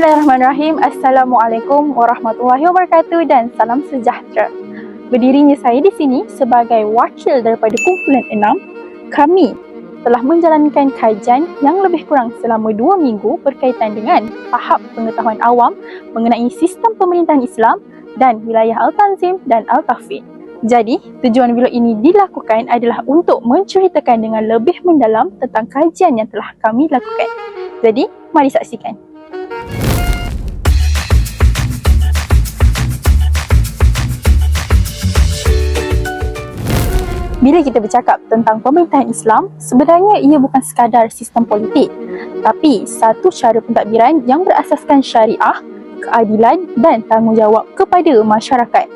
Bismillahirrahmanirrahim. Assalamualaikum warahmatullahi wabarakatuh dan salam sejahtera. Berdirinya saya di sini sebagai wakil daripada kumpulan 6, kami telah menjalankan kajian yang lebih kurang selama 2 minggu berkaitan dengan tahap pengetahuan awam mengenai sistem pemerintahan Islam dan wilayah Al-Tanzim dan Al-Tahfidz. Jadi, tujuan video ini dilakukan adalah untuk menceritakan dengan lebih mendalam tentang kajian yang telah kami lakukan. Jadi, mari saksikan. Bila kita bercakap tentang pemerintahan Islam, sebenarnya ia bukan sekadar sistem politik, tapi satu cara pentadbiran yang berasaskan syariah, keadilan dan tanggungjawab kepada masyarakat.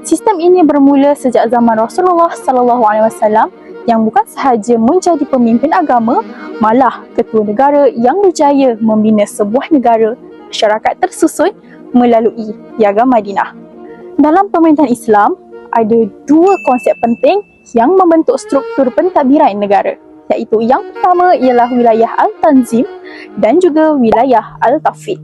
Sistem ini bermula sejak zaman Rasulullah SAW yang bukan sahaja menjadi pemimpin agama, malah ketua negara yang berjaya membina sebuah negara masyarakat tersusun melalui Piagam Madinah. Dalam pemerintahan Islam, ada 2 konsep penting yang membentuk struktur pentadbiran negara, iaitu yang pertama ialah wilayah Al-Tanzim dan juga wilayah Al-Tahfidz.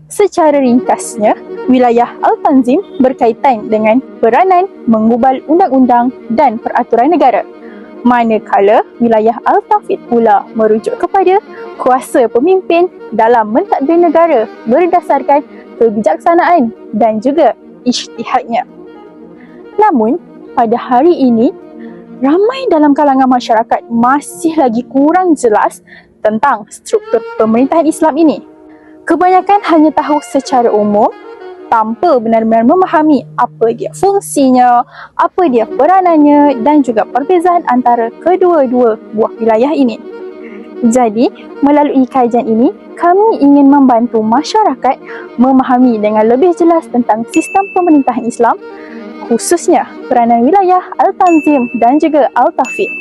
Secara ringkasnya, wilayah Al-Tanzim berkaitan dengan peranan mengubal undang-undang dan peraturan negara, manakala wilayah Al-Tahfidz pula merujuk kepada kuasa pemimpin dalam mentadbir negara berdasarkan kebijaksanaan dan juga ijtihadnya. Namun, pada hari ini, ramai dalam kalangan masyarakat masih lagi kurang jelas tentang struktur pemerintahan Islam ini. Kebanyakan hanya tahu secara umum tanpa benar-benar memahami apa dia fungsinya, apa dia peranannya dan juga perbezaan antara kedua-dua buah wilayah ini. Jadi, melalui kajian ini, kami ingin membantu masyarakat memahami dengan lebih jelas tentang sistem pemerintahan Islam, khususnya peranan wilayah Al-Tanzim dan juga Al-Tahfidz,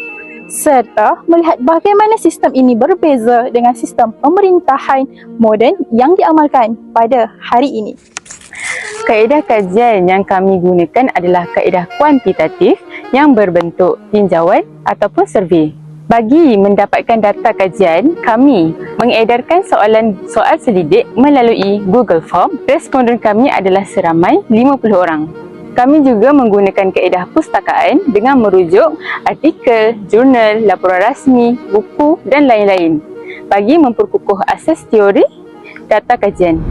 serta melihat bagaimana sistem ini berbeza dengan sistem pemerintahan moden yang diamalkan pada hari ini. Kaedah kajian yang kami gunakan adalah kaedah kuantitatif yang berbentuk tinjauan ataupun survey. Bagi mendapatkan data kajian, kami mengedarkan soal selidik melalui Google Form. Responden kami adalah seramai 50 orang. Kami juga menggunakan kaedah pustakaan dengan merujuk artikel, jurnal, laporan rasmi, buku dan lain-lain bagi memperkukuh asas teori data kajian.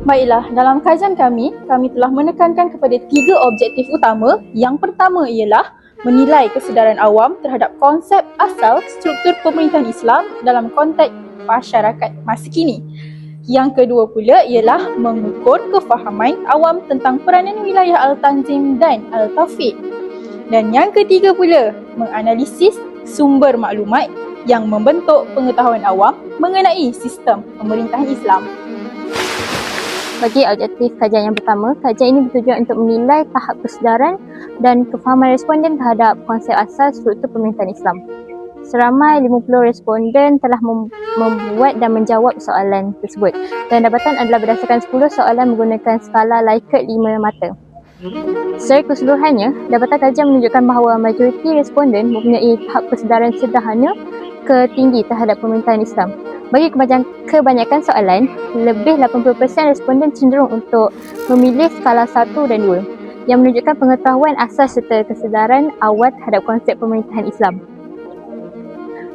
Baiklah, dalam kajian kami telah menekankan kepada 3 objektif utama. Yang pertama ialah menilai kesedaran awam terhadap konsep asal struktur pemerintahan Islam dalam konteks masyarakat masa kini. Yang kedua pula ialah mengukur kefahaman awam tentang peranan wilayah Al-Tanzim dan Al-Tahfidz. Dan yang ketiga pula, menganalisis sumber maklumat yang membentuk pengetahuan awam mengenai sistem pemerintahan Islam. Bagi objektif kajian yang pertama, kajian ini bertujuan untuk menilai tahap kesedaran dan kefahaman responden terhadap konsep asal struktur pemerintahan Islam. Seramai 50 responden telah membuat dan menjawab soalan tersebut, dan dapatan adalah berdasarkan 10 soalan menggunakan skala Likert 5 mata. Secara keseluruhannya, dapatan kajian menunjukkan bahawa majoriti responden mempunyai tahap kesedaran sederhana ke tinggi terhadap pemerintahan Islam. Bagi kebanyakan soalan, lebih 80% responden cenderung untuk memilih skala 1 dan 2 yang menunjukkan pengetahuan asas serta kesedaran awal terhadap konsep pemerintahan Islam.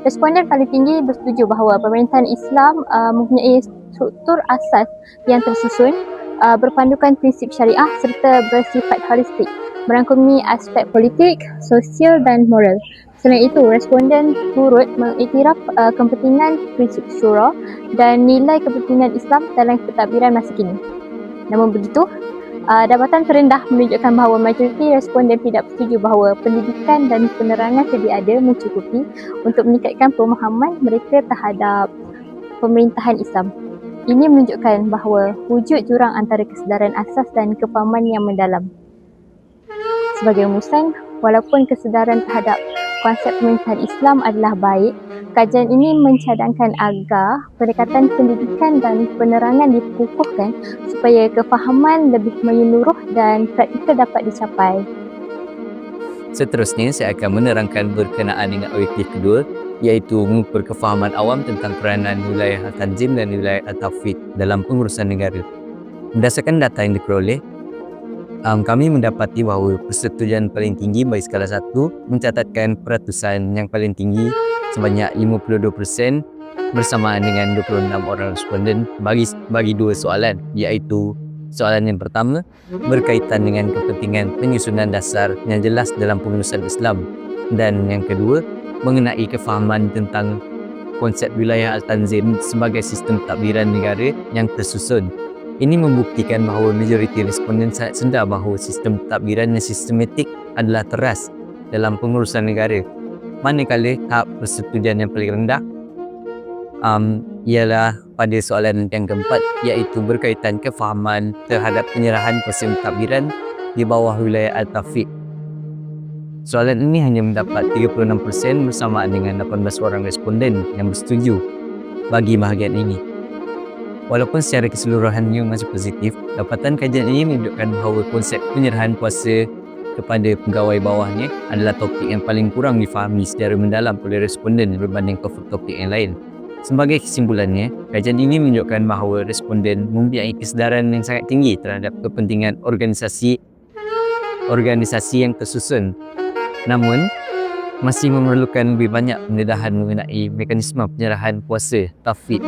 Responden paling tinggi bersetuju bahawa pemerintahan Islam mempunyai struktur asas yang tersusun, berpandukan prinsip syariah serta bersifat holistik, merangkumi aspek politik, sosial dan moral. Selain itu, responden turut mengiktiraf kepentingan prinsip syura dan nilai kepentingan Islam dalam pentadbiran masa kini. Namun begitu, dapatan terendah menunjukkan bahawa majoriti responden tidak bersetuju bahawa pendidikan dan penerangan sedia ada mencukupi untuk meningkatkan pemahaman mereka terhadap pemerintahan Islam. Ini menunjukkan bahawa wujud jurang antara kesedaran asas dan kefahaman yang mendalam. Sebagai rumusan, walaupun kesedaran terhadap konsep pemerintahan Islam adalah baik, kajian ini mencadangkan agar pendekatan pendidikan dan penerangan dikukuhkan supaya kefahaman lebih menyeluruh dan praktikal dapat dicapai. Seterusnya, saya akan menerangkan berkenaan dengan objektif kedua, iaitu mengukur kefahaman awam tentang peranan wilayah Al-Tanzim dan wilayah Al-Taufiq dalam pengurusan negara. Berdasarkan data yang diperoleh, kami mendapati bahawa persetujuan paling tinggi bagi skala 1 mencatatkan peratusan yang paling tinggi sebanyak 52% bersamaan dengan 26 orang responden bagi dua soalan, iaitu soalan yang pertama berkaitan dengan kepentingan penyusunan dasar yang jelas dalam pengurusan Islam, dan yang kedua mengenai kefahaman tentang konsep wilayah Al-Tanzim sebagai sistem tadbiran negara yang tersusun. Ini membuktikan bahawa majoriti responden sangat sedar bahawa sistem tadbiran yang sistematik adalah teras dalam pengurusan negara. Manakala tahap persetujuan yang paling rendah ialah pada soalan yang keempat, iaitu berkaitan kefahaman terhadap penyerahan kuasa mentadbiran di bawah wilayah Al-Taufiq. Soalan ini hanya mendapat 36% bersamaan dengan 18 orang responden yang bersetuju bagi bahagian ini. Walaupun secara keseluruhannya masih positif, dapatan kajian ini menunjukkan bahawa konsep penyerahan kuasa kepada pegawai bawahnya adalah topik yang paling kurang difahami secara mendalam oleh responden berbanding topik yang lain. Sebagai kesimpulannya, kajian ini menunjukkan bahawa responden mempunyai kesedaran yang sangat tinggi terhadap kepentingan organisasi yang tersusun, namun masih memerlukan lebih banyak pendedahan mengenai mekanisme penyerahan kuasa taufiq,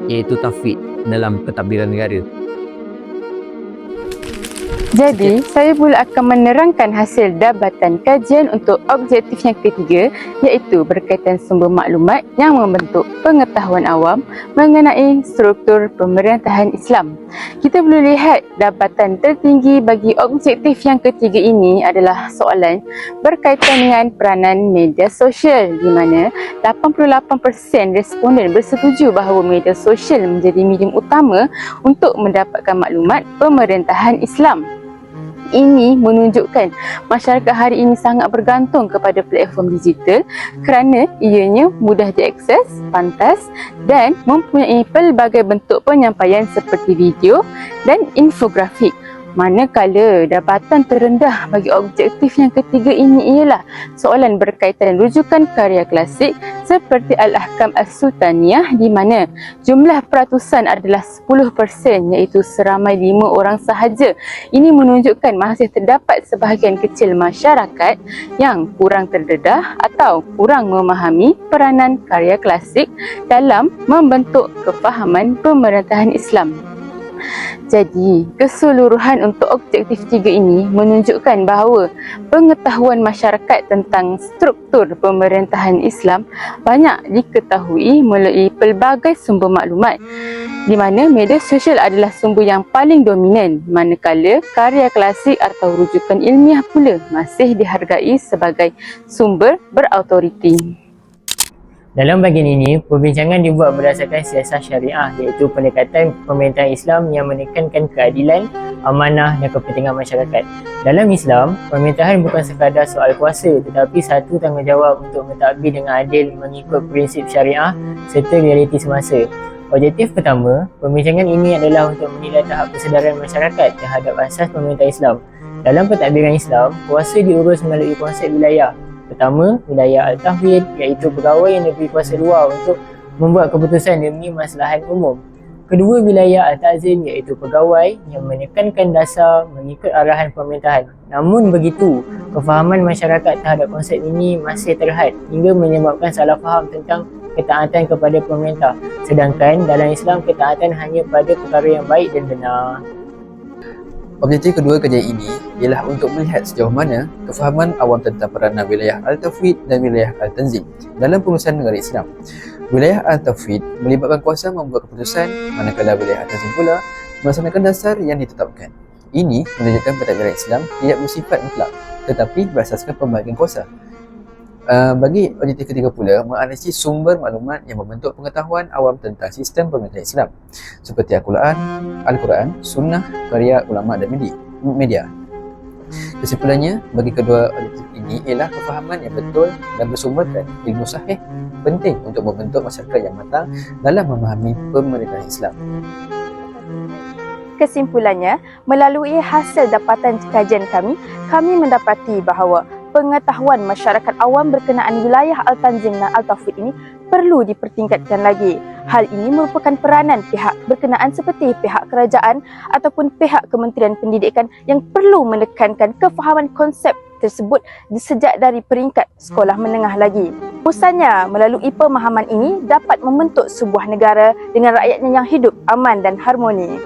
iaitu taufiq dalam pentadbiran negara. Jadi, saya pula akan menerangkan hasil dapatan kajian untuk objektif yang ketiga, iaitu berkaitan sumber maklumat yang membentuk pengetahuan awam mengenai struktur pemerintahan Islam. Kita boleh lihat dapatan tertinggi bagi objektif yang ketiga ini adalah soalan berkaitan dengan peranan media sosial, di mana 88% responden bersetuju bahawa media sosial menjadi medium utama untuk mendapatkan maklumat pemerintahan Islam. Ini menunjukkan masyarakat hari ini sangat bergantung kepada platform digital kerana ianya mudah diakses, pantas dan mempunyai pelbagai bentuk penyampaian seperti video dan infografik. Manakala dapatan terendah bagi objektif yang ketiga ini ialah soalan berkaitan rujukan karya klasik seperti Al-Ahkam As-Sultaniyah, di mana jumlah peratusan adalah 10%, iaitu seramai 5 orang sahaja. Ini menunjukkan masih terdapat sebahagian kecil masyarakat yang kurang terdedah atau kurang memahami peranan karya klasik dalam membentuk kefahaman pemerintahan Islam. Jadi, keseluruhan untuk objektif 3 ini menunjukkan bahawa pengetahuan masyarakat tentang struktur pemerintahan Islam banyak diketahui melalui pelbagai sumber maklumat, di mana media sosial adalah sumber yang paling dominan, manakala karya klasik atau rujukan ilmiah pula masih dihargai sebagai sumber berautoriti. Dalam bahagian ini, perbincangan dibuat berdasarkan siasat syariah, iaitu pendekatan pemerintahan Islam yang menekankan keadilan, amanah dan kepentingan masyarakat. Dalam Islam, pemerintahan bukan sekadar soal kuasa, tetapi satu tanggungjawab untuk mentadbir dengan adil mengikut prinsip syariah serta realiti semasa. Objektif pertama, perbincangan ini adalah untuk menilai tahap kesedaran masyarakat terhadap asas pemerintah Islam. Dalam pentadbiran Islam, kuasa diurus melalui konsep wilayah. Pertama, wilayah Al-Taufiq, iaitu pegawai yang diberi kuasa luar untuk membuat keputusan demi maslahat umum. Kedua, wilayah Al-Tanzim, iaitu pegawai yang menekankan dasar mengikut arahan pemerintahan. Namun begitu, kefahaman masyarakat terhadap konsep ini masih terhad hingga menyebabkan salah faham tentang ketaatan kepada pemerintah. Sedangkan dalam Islam, ketaatan hanya pada perkara yang baik dan benar. Objektif kedua kajian ini ialah untuk melihat sejauh mana kefahaman awam tentang peranan wilayah Al-Taufiq dan wilayah Al-Tanzim dalam pengurusan negara Islam. Wilayah Al-Taufiq melibatkan kuasa membuat keputusan, manakala wilayah Al-Tanzim pula melaksanakan dasar yang ditetapkan. Ini menunjukkan pentadbiran Islam tidak bersifat mutlak, tetapi berasaskan pembahagian kuasa. Bagi objektif ketiga pula, menganalisis sumber maklumat yang membentuk pengetahuan awam tentang sistem pemerintahan Islam seperti Al-Quran, Sunnah, karya ulama dan media. Kesimpulannya, bagi kedua objektif ini ialah kefahaman yang betul dan bersumberkan ilmu sahih penting untuk membentuk masyarakat yang matang dalam memahami pemerintahan Islam. Kesimpulannya, melalui hasil dapatan kajian kami mendapati bahawa pengetahuan masyarakat awam berkenaan wilayah Al-Tanzim dan Al-Taufiq ini perlu dipertingkatkan lagi. Hal ini merupakan peranan pihak berkenaan seperti pihak kerajaan ataupun pihak Kementerian Pendidikan yang perlu menekankan kefahaman konsep tersebut sejak dari peringkat sekolah menengah lagi. Urusannya, melalui pemahaman ini dapat membentuk sebuah negara dengan rakyatnya yang hidup, aman dan harmoni.